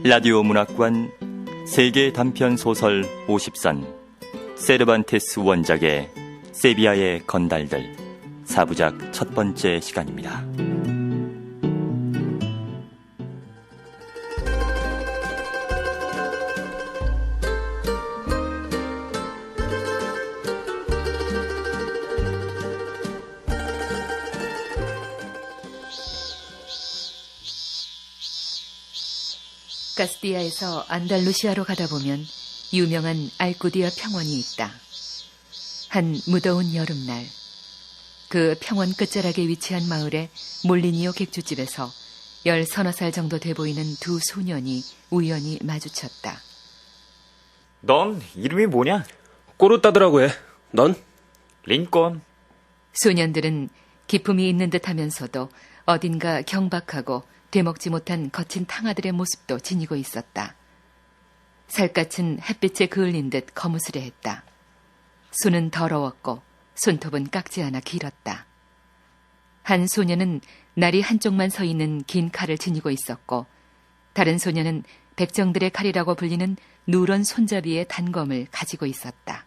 라디오 문학관 세계 단편 소설 50선 세르반테스 원작의 세비야의 건달들 4부작 첫 번째 시간입니다. 카스티아에서 안달루시아로 가다 보면 유명한 알쿠디아 평원이 있다. 한 무더운 여름날, 그 평원 끝자락에 위치한 마을의 몰리니오 객주집에서 10서너 정도 돼 보이는 두 소년이 우연히 마주쳤다. 넌 이름이 뭐냐? 꼬르따드라고 해. 넌? 링컨. 소년들은 기품이 있는 듯 하면서도 어딘가 경박하고 되먹지 못한 거친 탕아들의 모습도 지니고 있었다. 살갗은 햇빛에 그을린 듯 거무스레했다. 손은 더러웠고 손톱은 깎지 않아 길었다. 한 소년은 날이 한쪽만 서 있는 긴 칼을 지니고 있었고, 다른 소년은 백정들의 칼이라고 불리는 누런 손잡이의 단검을 가지고 있었다.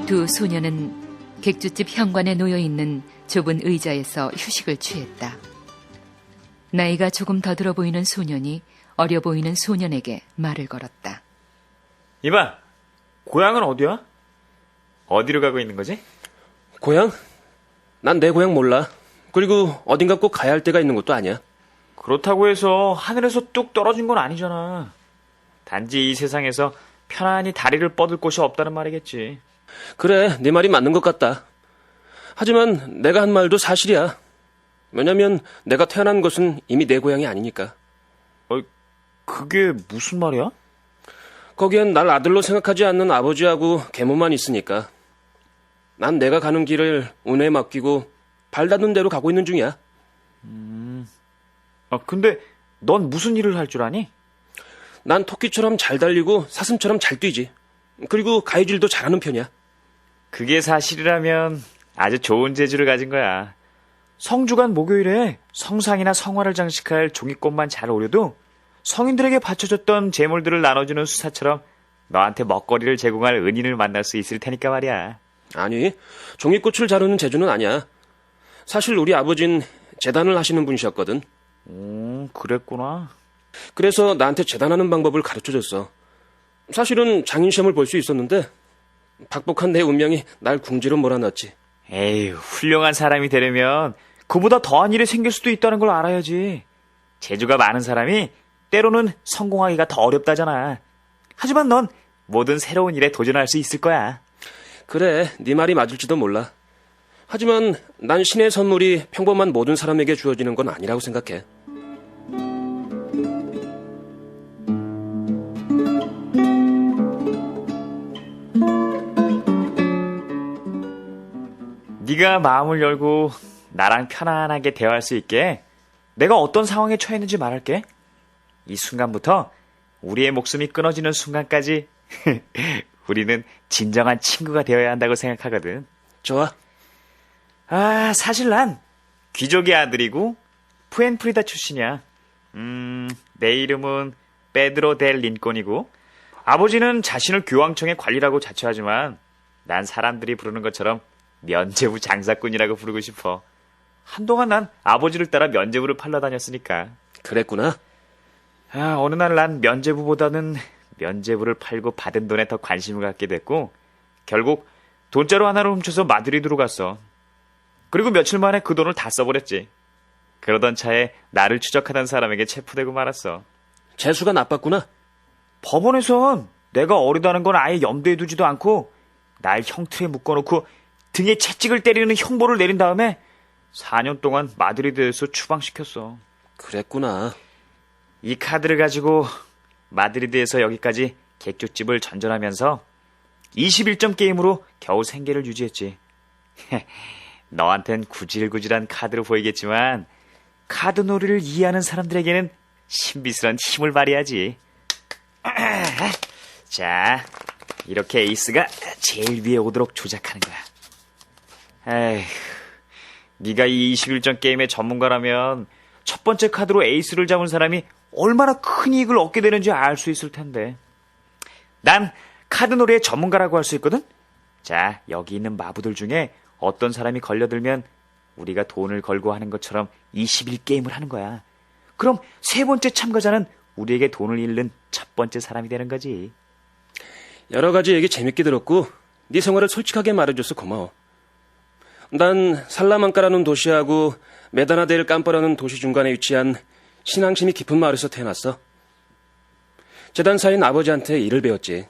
두 소년은 객주집 현관에 놓여있는 좁은 의자에서 휴식을 취했다. 나이가 조금 더 들어 보이는 소년이 어려 보이는 소년에게 말을 걸었다. 이봐, 고향은 어디야? 어디로 가고 있는 거지? 고향? 난 내 고향 몰라. 그리고 어딘가 꼭 가야 할 데가 있는 것도 아니야. 그렇다고 해서 하늘에서 뚝 떨어진 건 아니잖아. 단지 이 세상에서 편안히 다리를 뻗을 곳이 없다는 말이겠지. 그래, 네 말이 맞는 것 같다. 하지만 내가 한 말도 사실이야. 왜냐면 내가 태어난 곳은 이미 내 고향이 아니니까. 그게 무슨 말이야? 거기엔 날 아들로 생각하지 않는 아버지하고 계모만 있으니까. 난 내가 가는 길을 운에 맡기고 발 닿는 대로 가고 있는 중이야. 근데 넌 무슨 일을 할 줄 아니? 난 토끼처럼 잘 달리고 사슴처럼 잘 뛰지. 그리고 가위질도 잘하는 편이야. 그게 사실이라면 아주 좋은 재주를 가진 거야. 성주간 목요일에 성상이나 성화를 장식할 종이꽃만 잘 오려도 성인들에게 바쳐줬던 재물들을 나눠주는 수사처럼 너한테 먹거리를 제공할 은인을 만날 수 있을 테니까 말이야. 아니, 종이꽃을 자르는 재주는 아니야. 사실 우리 아버진 재단을 하시는 분이셨거든. 그랬구나. 그래서 나한테 재단하는 방법을 가르쳐줬어. 사실은 장인시험을 볼 수 있었는데 박복한 내 운명이 날 궁지로 몰아넣었지. 에휴, 훌륭한 사람이 되려면 그보다 더한 일이 생길 수도 있다는 걸 알아야지. 재주가 많은 사람이 때로는 성공하기가 더 어렵다잖아. 하지만 넌 모든 새로운 일에 도전할 수 있을 거야. 그래, 네 말이 맞을지도 몰라. 하지만 난 신의 선물이 평범한 모든 사람에게 주어지는 건 아니라고 생각해. 네가 마음을 열고 나랑 편안하게 대화할 수 있게 내가 어떤 상황에 처했는지 말할게. 이 순간부터 우리의 목숨이 끊어지는 순간까지 우리는 진정한 친구가 되어야 한다고 생각하거든. 좋아. 사실 난 귀족의 아들이고 푸엔프리다 출신이야. 내 이름은 페드로 델 린콘이고 아버지는 자신을 교황청의 관리라고 자처하지만 난 사람들이 부르는 것처럼 면제부 장사꾼이라고 부르고 싶어. 한동안 난 아버지를 따라 면제부를 팔러 다녔으니까. 그랬구나. 어느 날 난 면제부보다는 면제부를 팔고 받은 돈에 더 관심을 갖게 됐고 결국 돈자루 하나를 훔쳐서 마드리드로 갔어. 그리고 며칠 만에 그 돈을 다 써버렸지. 그러던 차에 나를 추적하던 사람에게 체포되고 말았어. 재수가 나빴구나. 법원에선 내가 어리다는 건 아예 염두에 두지도 않고 날 형틀에 묶어놓고 등에 채찍을 때리는 형벌을 내린 다음에 4년 동안 마드리드에서 추방시켰어. 그랬구나. 이 카드를 가지고 마드리드에서 여기까지 객주집을 전전하면서 21점 게임으로 겨우 생계를 유지했지. 너한텐 구질구질한 카드로 보이겠지만 카드놀이를 이해하는 사람들에게는 신비스러운 힘을 발휘하지. 자, 이렇게 에이스가 제일 위에 오도록 조작하는 거야. 에휴, 네가 이 21점 게임의 전문가라면 첫 번째 카드로 에이스를 잡은 사람이 얼마나 큰 이익을 얻게 되는지 알 수 있을 텐데. 난 카드 놀이의 전문가라고 할 수 있거든? 자, 여기 있는 마부들 중에 어떤 사람이 걸려들면 우리가 돈을 걸고 하는 것처럼 21게임을 하는 거야. 그럼 세 번째 참가자는 우리에게 돈을 잃는 첫 번째 사람이 되는 거지. 여러 가지 얘기 재밌게 들었고 네 생활을 솔직하게 말해줘서 고마워. 난 살라만카라는 도시하고 메다나델 깜빠라는 도시 중간에 위치한 신앙심이 깊은 마을에서 태어났어. 재단사인 아버지한테 일을 배웠지.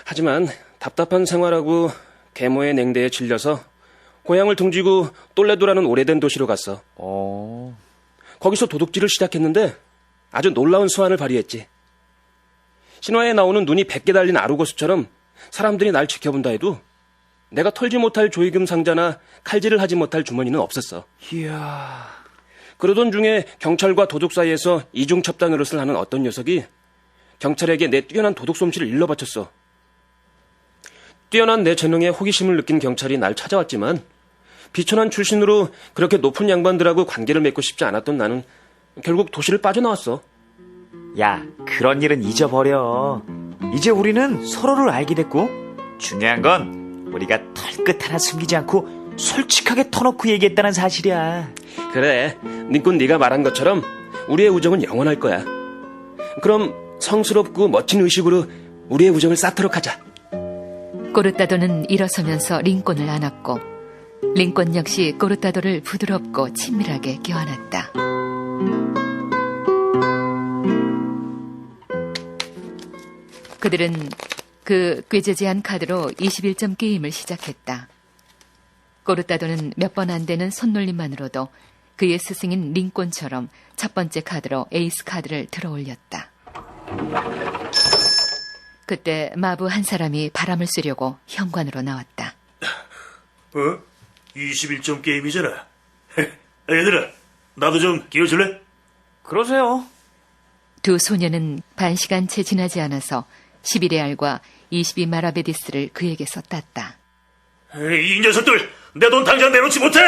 하지만 답답한 생활하고 계모의 냉대에 질려서 고향을 등지고 똘레도라는 오래된 도시로 갔어. 거기서 도둑질을 시작했는데 아주 놀라운 수완을 발휘했지. 신화에 나오는 눈이 100개 달린 아루고스처럼 사람들이 날 지켜본다 해도 내가 털지 못할 조이금 상자나 칼질을 하지 못할 주머니는 없었어. 이야. 그러던 중에 경찰과 도둑 사이에서 이중첩당 노릇을 하는 어떤 녀석이 경찰에게 내 뛰어난 도둑 솜씨를 일러바쳤어. 뛰어난 내 재능에 호기심을 느낀 경찰이 날 찾아왔지만 비천한 출신으로 그렇게 높은 양반들하고 관계를 맺고 싶지 않았던 나는 결국 도시를 빠져나왔어. 야, 그런 일은 잊어버려. 이제 우리는 서로를 알게 됐고 중요한 건 우리가 털끝 하나 숨기지 않고 솔직하게 터놓고 얘기했다는 사실이야. 그래, 닌꾼 네가 말한 것처럼 우리의 우정은 영원할 거야. 그럼 성스럽고 멋진 의식으로 우리의 우정을 쌓도록 하자. 꼬르따도는 일어서면서 링콘을 안았고 링콘 역시 꼬르따도를 부드럽고 친밀하게 껴안았다. 그들은 그 꾀지지한 카드로 21점 게임을 시작했다. 꼬르따도는 몇 번 안 되는 손놀림만으로도 그의 스승인 링콘처럼 첫 번째 카드로 에이스 카드를 들어 올렸다. 그때 마부 한 사람이 바람을 쐬려고 현관으로 나왔다. 21점 게임이잖아. 얘들아, 나도 좀 끼워줄래? 그러세요. 두 소녀는 반 시간 채 지나지 않아서 11레알과 22마라베디스를 그에게서 땄다. 이 녀석들, 내 돈 당장 내놓지 못해!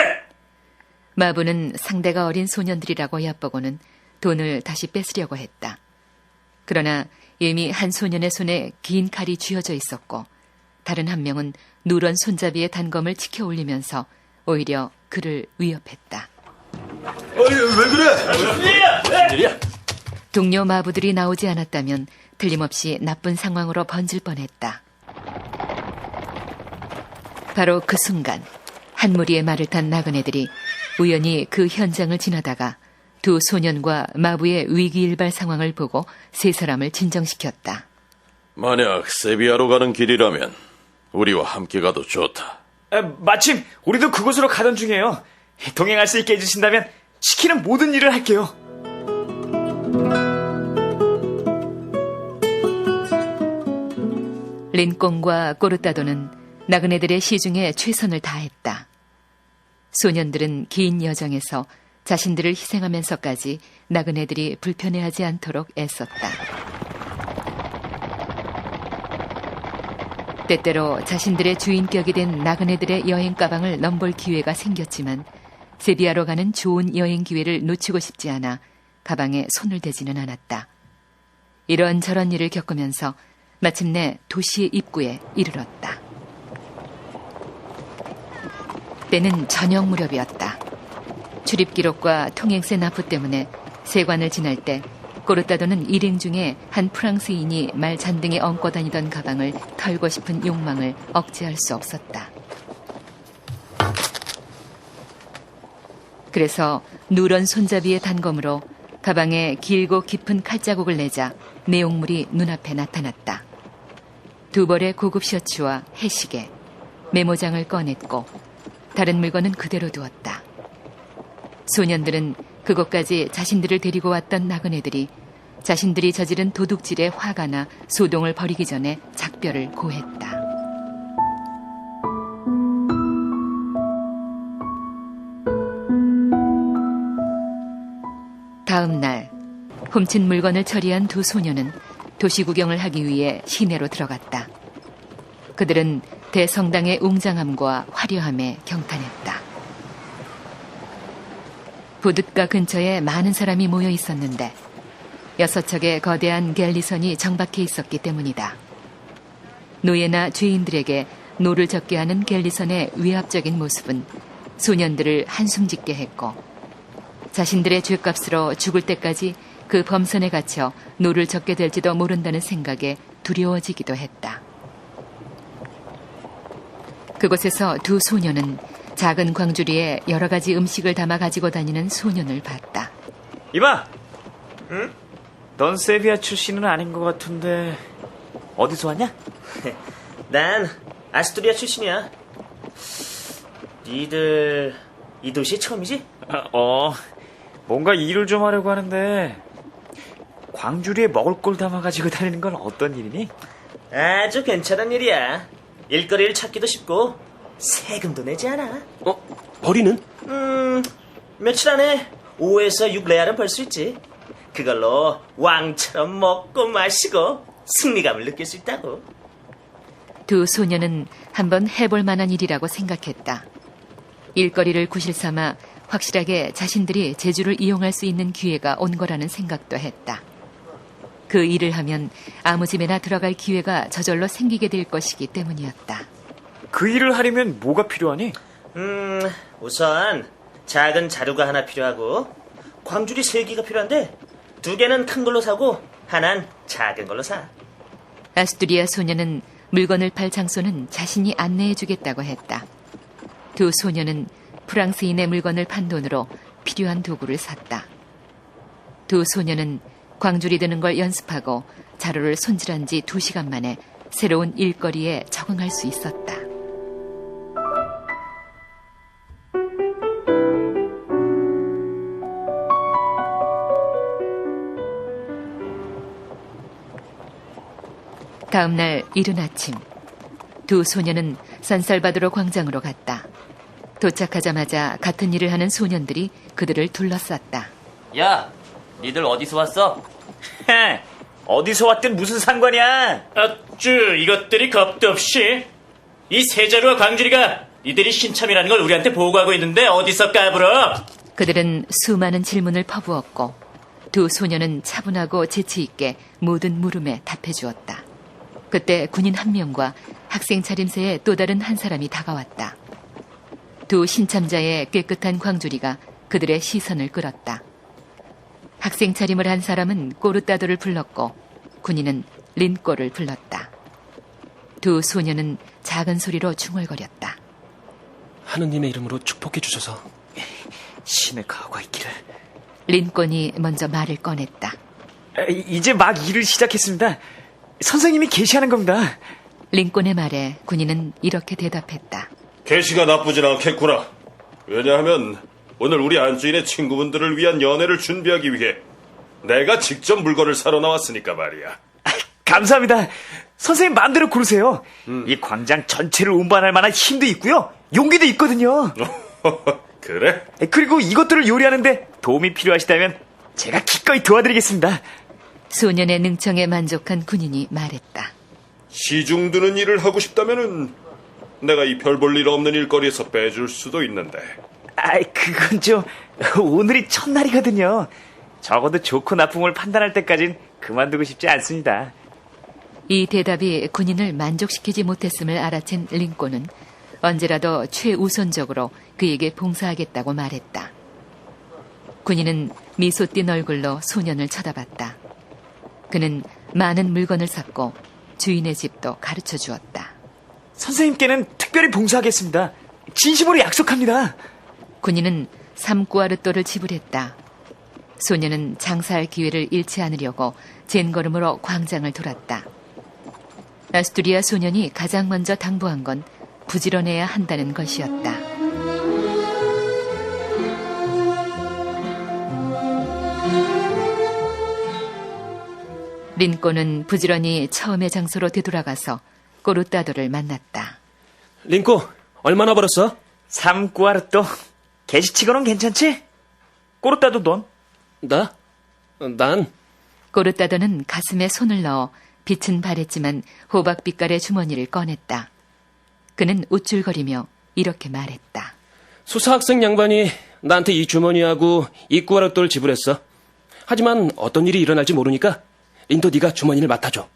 마부는 상대가 어린 소년들이라고 얕보고는 돈을 다시 뺏으려고 했다. 그러나 이미 한 소년의 손에 긴 칼이 쥐어져 있었고 다른 한 명은 누런 손잡이의 단검을 치켜 올리면서 오히려 그를 위협했다. 왜 그래? 동료 마부들이 나오지 않았다면 틀림없이 나쁜 상황으로 번질 뻔했다. 바로 그 순간 한 무리의 말을 탄 나그네들이 우연히 그 현장을 지나다가 두 소년과 마부의 위기일발 상황을 보고 세 사람을 진정시켰다. 만약 세비야로 가는 길이라면 우리와 함께 가도 좋다. 마침 우리도 그곳으로 가던 중이에요. 동행할 수 있게 해주신다면 시키는 모든 일을 할게요. 린콘과 꼬르따도는 나그네들의 시중에 최선을 다했다. 소년들은 긴 여정에서 자신들을 희생하면서까지 나그네들이 불편해하지 않도록 애썼다. 때때로 자신들의 주인격이 된 나그네들의 여행 가방을 넘볼 기회가 생겼지만 세비야로 가는 좋은 여행 기회를 놓치고 싶지 않아 가방에 손을 대지는 않았다. 이런저런 일을 겪으면서 마침내 도시의 입구에 이르렀다. 때는 저녁 무렵이었다. 출입 기록과 통행세 납부 때문에 세관을 지날 때 꼬르따도는 일행 중에 한 프랑스인이 말 잔등에 얹고 다니던 가방을 털고 싶은 욕망을 억제할 수 없었다. 그래서 누런 손잡이의 단검으로 가방에 길고 깊은 칼자국을 내자 내용물이 눈앞에 나타났다. 두 벌의 고급 셔츠와 해시계, 메모장을 꺼냈고 다른 물건은 그대로 두었다. 소년들은 그곳까지 자신들을 데리고 왔던 나그네들이 자신들이 저지른 도둑질에 화가 나 소동을 벌이기 전에 작별을 고했다. 다음 날 훔친 물건을 처리한 두 소녀는 도시 구경을 하기 위해 시내로 들어갔다. 그들은 대성당의 웅장함과 화려함에 경탄했다. 부둣가 근처에 많은 사람이 모여 있었는데 6척의 거대한 갤리선이 정박해 있었기 때문이다. 노예나 죄인들에게 노를 젓게 하는 갤리선의 위압적인 모습은 소년들을 한숨 짓게 했고 자신들의 죗값으로 죽을 때까지 그 범선에 갇혀 노를 젓게 될지도 모른다는 생각에 두려워지기도 했다. 그곳에서 두 소년은 작은 광주리에 여러 가지 음식을 담아 가지고 다니는 소년을 봤다. 이봐! 응? 넌 세비야 출신은 아닌 것 같은데 어디서 왔냐? 난 아스토리아 출신이야. 니들 이 도시에 처음이지? 뭔가 일을 좀 하려고 하는데 광주리에 먹을 걸 담아가지고 다니는 건 어떤 일이니? 아주 괜찮은 일이야. 일거리를 찾기도 쉽고 세금도 내지 않아. 벌이는? 며칠 안에 5에서 6레알은 벌 수 있지. 그걸로 왕처럼 먹고 마시고 승리감을 느낄 수 있다고. 두 소년은 한번 해볼 만한 일이라고 생각했다. 일거리를 구실 삼아 확실하게 자신들이 제주를 이용할 수 있는 기회가 온 거라는 생각도 했다. 그 일을 하면 아무 집에나 들어갈 기회가 저절로 생기게 될 것이기 때문이었다. 그 일을 하려면 뭐가 필요하니? 우선 작은 자루가 하나 필요하고 광주리 3개가 필요한데 2개는 큰 걸로 사고 하나는 작은 걸로 사. 아스투리아 소녀는 물건을 팔 장소는 자신이 안내해 주겠다고 했다. 두 소녀는 프랑스인의 물건을 판 돈으로 필요한 도구를 샀다. 두 소녀는 광주리 드는 걸 연습하고 자루를 손질한 지 2시간 만에 새로운 일거리에 적응할 수 있었다. 다음 날 이른 아침, 두 소녀는 산살바도로 광장으로 갔다. 도착하자마자 같은 일을 하는 소년들이 그들을 둘러쌌다. 야, 니들 어디서 왔어? 어디서 왔든 무슨 상관이야? 아쭈, 이것들이 겁도 없이 이 세자루와 광주리가 이들이 신참이라는 걸 우리한테 보고하고 있는데 어디서 까불어? 그들은 수많은 질문을 퍼부었고 두 소녀는 차분하고 재치 있게 모든 물음에 답해주었다. 그때 군인 한 명과 학생 차림새의 또 다른 한 사람이 다가왔다. 두 신참자의 깨끗한 광주리가 그들의 시선을 끌었다. 학생 차림을 한 사람은 꼬르따도를 불렀고 군인은 린꼬를 불렀다. 두 소녀는 작은 소리로 중얼거렸다. 하느님의 이름으로 축복해 주셔서. 신의 가호가 있기를. 린꼬이 먼저 말을 꺼냈다. 이제 막 일을 시작했습니다. 선생님이 계시하는 겁니다. 린꼬의 말에 군인은 이렇게 대답했다. 계시가 나쁘진 않겠구나. 왜냐하면 오늘 우리 안주인의 친구분들을 위한 연회를 준비하기 위해 내가 직접 물건을 사러 나왔으니까 말이야. 감사합니다. 선생님 마음대로 고르세요. 이 광장 전체를 운반할 만한 힘도 있고요. 용기도 있거든요. 그래? 그리고 이것들을 요리하는데 도움이 필요하시다면 제가 기꺼이 도와드리겠습니다. 소년의 능청에 만족한 군인이 말했다. 시중 드는 일을 하고 싶다면은 내가 이 별 볼 일 없는 일거리에서 빼줄 수도 있는데. 그건 좀 오늘이 첫날이거든요. 적어도 좋고 나쁨을 판단할 때까진 그만두고 싶지 않습니다. 이 대답이 군인을 만족시키지 못했음을 알아챈 린꼬는 언제라도 최우선적으로 그에게 봉사하겠다고 말했다. 군인은 미소 띤 얼굴로 소년을 쳐다봤다. 그는 많은 물건을 샀고 주인의 집도 가르쳐 주었다. 선생님께는 특별히 봉사하겠습니다. 진심으로 약속합니다. 군인은 3꾸아르또를 지불했다. 소년은 장사할 기회를 잃지 않으려고 젠걸음으로 광장을 돌았다. 아스투리아 소년이 가장 먼저 당부한 건 부지런해야 한다는 것이었다. 린꼬는 부지런히 처음의 장소로 되돌아가서 꼬르따도를 만났다. 린꼬, 얼마나 벌었어? 3꾸아르또. 게시치고는 괜찮지? 꼬르따도 넌? 난 꼬르따더는 가슴에 손을 넣어 빛은 바랬지만 호박빛깔의 주머니를 꺼냈다. 그는 우쭐거리며 이렇게 말했다. 수사학생 양반이 나한테 이 주머니하고 이 꾸아라또를 지불했어. 하지만 어떤 일이 일어날지 모르니까 린도 네가 주머니를 맡아줘.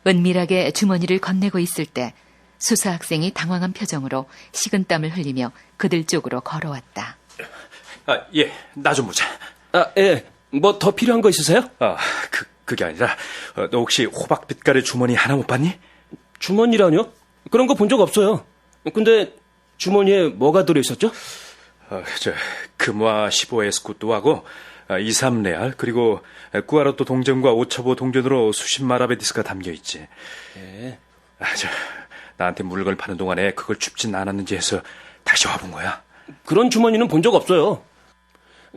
은밀하게 주머니를 건네고 있을 때 수사학생이 당황한 표정으로 식은땀을 흘리며 그들 쪽으로 걸어왔다. 예, 나 좀 보자. 예. 뭐 더 필요한 거 있으세요? 그게 아니라, 너 혹시 호박빛깔의 주머니 하나 못 봤니? 주머니라뇨? 그런 거 본 적 없어요. 근데 주머니에 뭐가 들어있었죠? 금화 15에스쿠뚜하고 23레알, 그리고 꾸아라또 동전과 오처보 동전으로 수십 마라베디스가 담겨있지. 예. 나한테 물건을 파는 동안에 그걸 줍진 않았는지 해서 다시 와본 거야. 그런 주머니는 본 적 없어요.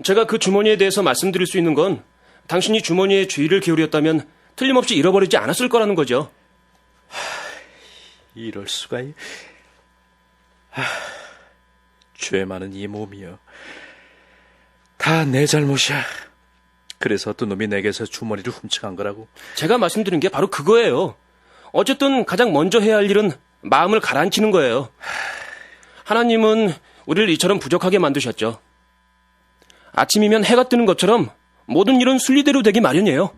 제가 그 주머니에 대해서 말씀드릴 수 있는 건 당신이 주머니에 주의를 기울였다면 틀림없이 잃어버리지 않았을 거라는 거죠. 이럴 수가. 죄 많은 이 몸이여. 다 내 잘못이야. 그래서 어떤 놈이 내게서 주머니를 훔쳐간 거라고. 제가 말씀드린 게 바로 그거예요. 어쨌든 가장 먼저 해야 할 일은 마음을 가라앉히는 거예요. 하나님은 우리를 이처럼 부족하게 만드셨죠. 아침이면 해가 뜨는 것처럼 모든 일은 순리대로 되기 마련이에요.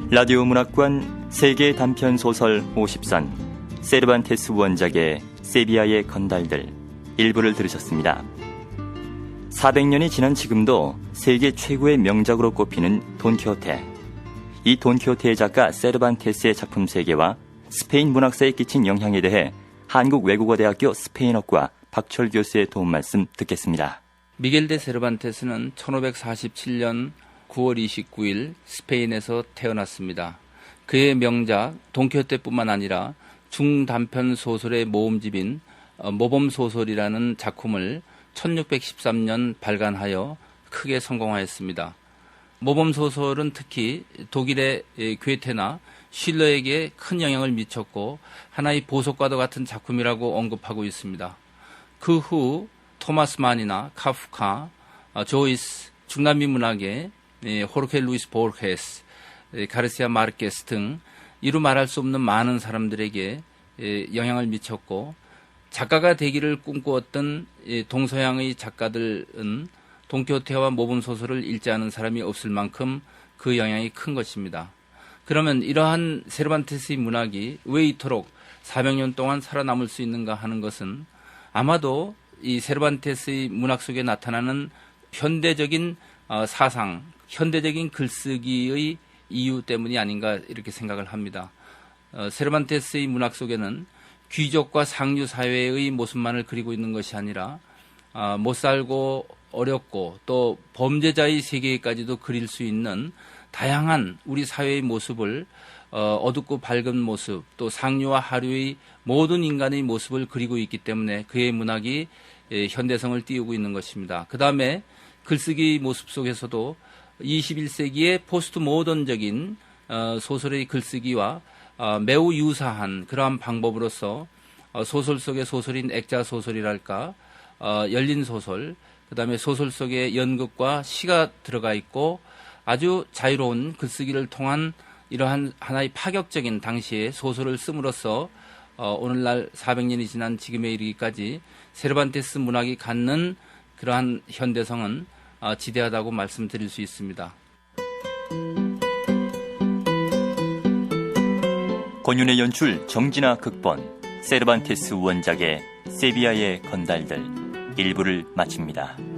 라디오 문학관 세계 단편 소설 50선 세르반테스 원작의 세비야의 건달들 일부를 들으셨습니다. 400년이 지난 지금도 세계 최고의 명작으로 꼽히는 돈키호테. 이 돈키호테의 작가 세르반테스의 작품 세계와 스페인 문학사에 끼친 영향에 대해 한국외국어대학교 스페인어과 박철 교수의 도움 말씀 듣겠습니다. 미겔 데 세르반테스는 1547년 9월 29일 스페인에서 태어났습니다. 그의 명작 돈키호테뿐만 아니라 중단편 소설의 모음집인 모범소설이라는 작품을 1613년 발간하여 크게 성공하였습니다. 모범소설은 특히 독일의 괴테나 쉴러에게 큰 영향을 미쳤고 하나의 보석과도 같은 작품이라고 언급하고 있습니다. 그 후 토마스 만이나 카프카, 조이스, 중남미 문학의 호르케 루이스 보르헤스, 가르시아 마르케스 등 이루 말할 수 없는 많은 사람들에게 영향을 미쳤고 작가가 되기를 꿈꾸었던 동서양의 작가들은 돈키호테와 모범소설을 읽지 않은 사람이 없을 만큼 그 영향이 큰 것입니다. 그러면 이러한 세르반테스의 문학이 왜 이토록 400년 동안 살아남을 수 있는가 하는 것은 아마도 이 세르반테스의 문학 속에 나타나는 현대적인 사상, 현대적인 글쓰기의 이유 때문이 아닌가 이렇게 생각을 합니다. 세르반테스의 문학 속에는 귀족과 상류 사회의 모습만을 그리고 있는 것이 아니라 못 살고 어렵고 또 범죄자의 세계까지도 그릴 수 있는 다양한 우리 사회의 모습을 어둡고 밝은 모습 또 상류와 하류의 모든 인간의 모습을 그리고 있기 때문에 그의 문학이 현대성을 띄우고 있는 것입니다. 그 다음에 글쓰기 모습 속에서도 21세기의 포스트 모던적인 소설의 글쓰기와 매우 유사한 그러한 방법으로서 소설 속의 소설인 액자 소설이랄까 열린 소설 그 다음에 소설 속에 연극과 시가 들어가 있고 아주 자유로운 글쓰기를 통한 이러한 하나의 파격적인 당시의 소설을 씀으로써 오늘날 400년이 지난 지금에 이르기까지 세르반테스 문학이 갖는 그러한 현대성은 지대하다고 말씀드릴 수 있습니다. 권윤의 연출, 정진아 극본, 세르반테스 원작의 세비야의 건달들 일부를 마칩니다.